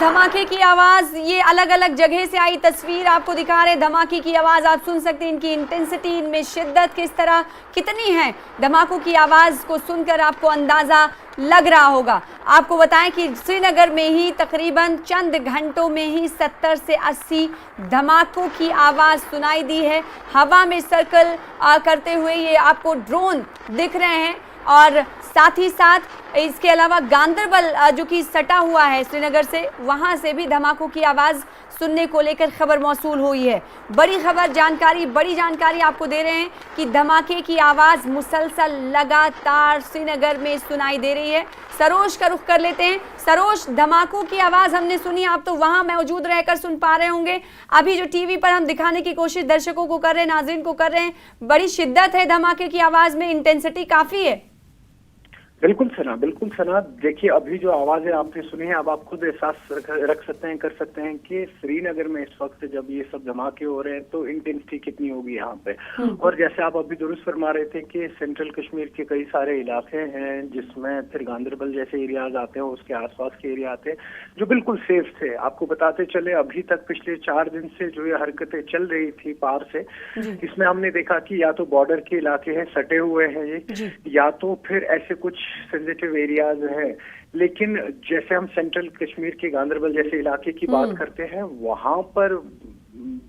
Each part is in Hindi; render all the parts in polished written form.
धमाके की आवाज, ये अलग अलग जगह से आई तस्वीर आपको दिखा रहे। धमाके की आवाज आप सुन सकते हैं, इनकी इंटेंसिटी, इनमें शिद्दत किस तरह कितनी है। धमाकों की आवाज को सुनकर आपको अंदाजा लग रहा होगा। आपको बताएं कि श्रीनगर में ही तकरीबन चंद घंटों में ही 70 से 80 धमाकों की आवाज सुनाई दी है। हवा में सर्कल करते हुए ये आपको ड्रोन दिख रहे हैं और साथ ही साथ इसके अलावा गांदरबल जो कि सटा हुआ है श्रीनगर से, वहां से भी धमाकों की आवाज़ सुनने को लेकर खबर मौसूल हुई है। बड़ी खबर, बड़ी जानकारी आपको दे रहे हैं कि धमाके की आवाज़ मुसलसल लगातार श्रीनगर में सुनाई दे रही है। सरोज का रुख कर लेते हैं। सरोज, धमाकों की आवाज़ हमने सुनी, आप तो वहां मौजूद रहकर सुन पा रहे होंगे। अभी जो टीवी पर हम दिखाने की कोशिश दर्शकों को कर रहे हैं, नाज़रीन को कर रहे हैं, बड़ी शिद्दत है धमाके की आवाज़ में, इंटेंसिटी काफ़ी है। बिल्कुल सना, देखिए अभी जो आवाजें आपने सुनी है, अब आप खुद एहसास रख सकते हैं, कर सकते हैं कि श्रीनगर में इस वक्त जब ये सब धमाके हो रहे हैं तो इंटेंसिटी कितनी होगी यहाँ पे। और जैसे आप अभी दुरुस्त फरमा रहे थे कि सेंट्रल कश्मीर के कई सारे इलाके हैं जिसमें फिर गांदरबल जैसे एरियाज आते हैं, उसके आसपास के एरिया आते हैं जो बिल्कुल सेफ थे। आपको बताते चले, अभी तक पिछले 4 दिन से जो ये हरकतें चल रही थी पार से, इसमें हमने देखा कि या तो बॉर्डर के इलाके हैं, सटे हुए हैं ये, या तो फिर ऐसे कुछ सेंसिटिव एरियाज है। लेकिन जैसे हम सेंट्रल कश्मीर के गांदरबल जैसे इलाके की बात करते हैं, वहां पर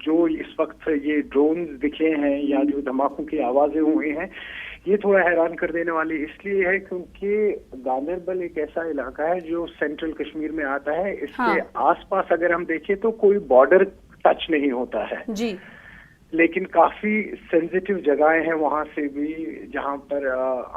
जो इस वक्त ये ड्रोन दिखे हैं या जो धमाकों की आवाजें हुई हैं, ये थोड़ा हैरान कर देने वाली इसलिए है क्योंकि गांदरबल एक ऐसा इलाका है जो सेंट्रल कश्मीर में आता है। इसके आसपास अगर हम देखें तो कोई बॉर्डर टच नहीं होता है जी, लेकिन काफी सेंसिटिव जगहें हैं वहां से भी जहां पर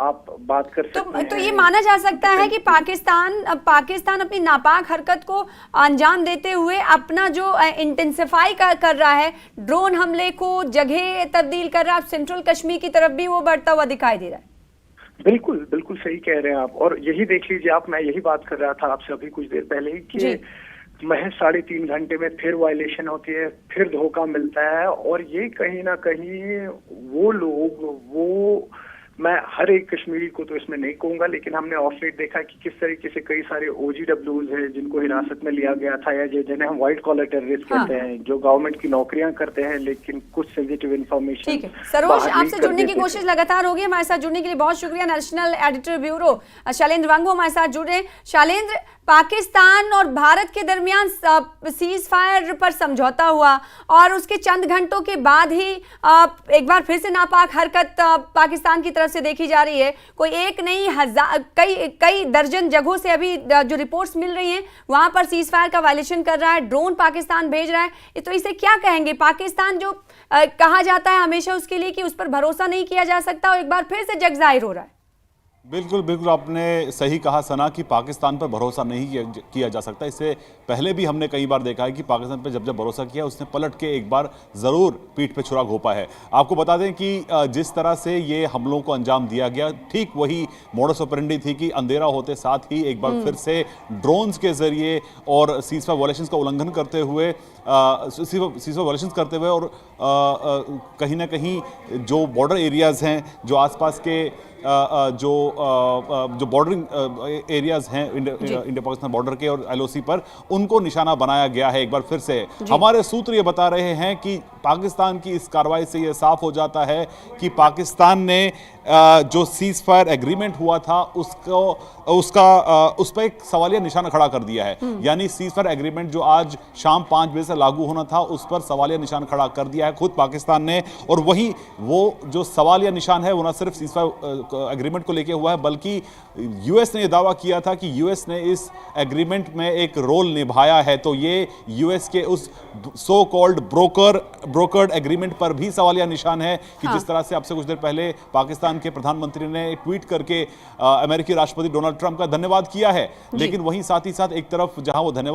आप बात कर सकते हैं। तो ये माना जा सकता है कि पाकिस्तान अपनी नापाक हरकत को अंजाम देते हुए अपना जो इंटेंसिफाई कर रहा है, ड्रोन हमले को जगह तब्दील कर रहा है, सेंट्रल कश्मीर की तरफ भी वो बढ़ता हुआ दिखाई दे रहा है। बिल्कुल सही कह रहे हैं आप। और यही देख लीजिए आप, मैं यही बात कर रहा था आपसे अभी कुछ देर पहले ही कि महज 3.5 घंटे में फिर वायलेशन होती है, फिर धोखा मिलता है। और ये कहीं ना कहीं वो लोग, मैं हर एक कश्मीरी को तो इसमें नहीं कहूंगा, लेकिन हमने ऑफ लेट देखा कि किस तरीके से कई सारे OGWs हैं जिनको हिरासत में लिया गया था, या जिन्हें हम व्हाइट कॉलर टेररिस्ट कहते हैं, जो गवर्नमेंट की नौकरियां करते हैं लेकिन कुछ सेंसिटिव इन्फॉर्मेशन। ठीक है सरोज, आपसे जुड़ने की कोशिश लगातार होगी। हमारे साथ जुड़ने के लिए बहुत शुक्रिया। नेशनल एडिटर ब्यूरो शैलेंद्र वांगू हमारे साथ जुड़े। शैलेंद्र, पाकिस्तान और भारत के दरमियान सीज फायर पर समझौता हुआ और उसके चंद घंटों के बाद ही एक बार फिर से नापाक हरकत पाकिस्तान की तरफ से देखी जा रही है। कोई एक नहीं, कई दर्जन जगहों से अभी जो रिपोर्ट्स मिल रही हैं, वहां पर सीज फायर का वायलेशन कर रहा है, ड्रोन पाकिस्तान भेज रहा है। तो इसे क्या कहेंगे? पाकिस्तान जो कहा जाता है हमेशा उसके लिए कि उस पर भरोसा नहीं किया जा सकता, और एक बार फिर से जग जाहिर हो रहा है। बिल्कुल आपने सही कहा सना कि पाकिस्तान पर भरोसा नहीं किया जा सकता। इससे पहले भी हमने कई बार देखा है कि पाकिस्तान पर जब भरोसा किया उसने पलट के एक बार ज़रूर पीठ पे छुरा घोंपा है। आपको बता दें कि जिस तरह से ये हमलों को अंजाम दिया गया, ठीक वही मोडस ऑपरेंडी थी कि अंधेरा होते साथ ही एक बार फिर से ड्रोन्स के जरिए और सीज़फायर वायलेशंस का उल्लंघन करते हुए और कहीं ना कहीं जो बॉर्डर एरियाज़ हैं, जो आसपास के जो बॉर्डरिंग एरियाज हैं इंडिया पाकिस्तान बॉर्डर के और LOC पर, उनको निशाना बनाया गया है एक बार फिर से। हमारे सूत्र ये बता रहे हैं कि पाकिस्तान की इस कार्रवाई से ये साफ हो जाता है कि पाकिस्तान ने जो सीज फायर एग्रीमेंट हुआ था उस पर एक सवालिया निशाना खड़ा कर दिया है। यानी सीज फायर एग्रीमेंट जो आज शाम 5 बजे से लागू होना था, उस पर सवालिया निशान खड़ा कर दिया है खुद पाकिस्तान ने। और वही वो जो सवालिया निशान है वो न सिर्फ सीज फायर एग्रीमेंट को लेके हुआ है, बल्कि US ने यह दावा किया था कि US ने इस एग्रीमेंट में एक रोल निभाया है। तो ये US के उस सो कॉल्ड ब्रोकर्ड एग्रीमेंट पर भी सवालिया निशान है कि जिस तरह से आपसे कुछ देर पहले पाकिस्तान के प्रधानमंत्री ने ट्वीट करके अमेरिकी राष्ट्रपति डोनाल्ड ट्रंप का धन्यवाद किया है, लेकिन वहीं साथ ही साथ एक तरफ जहां वो धन्यवाद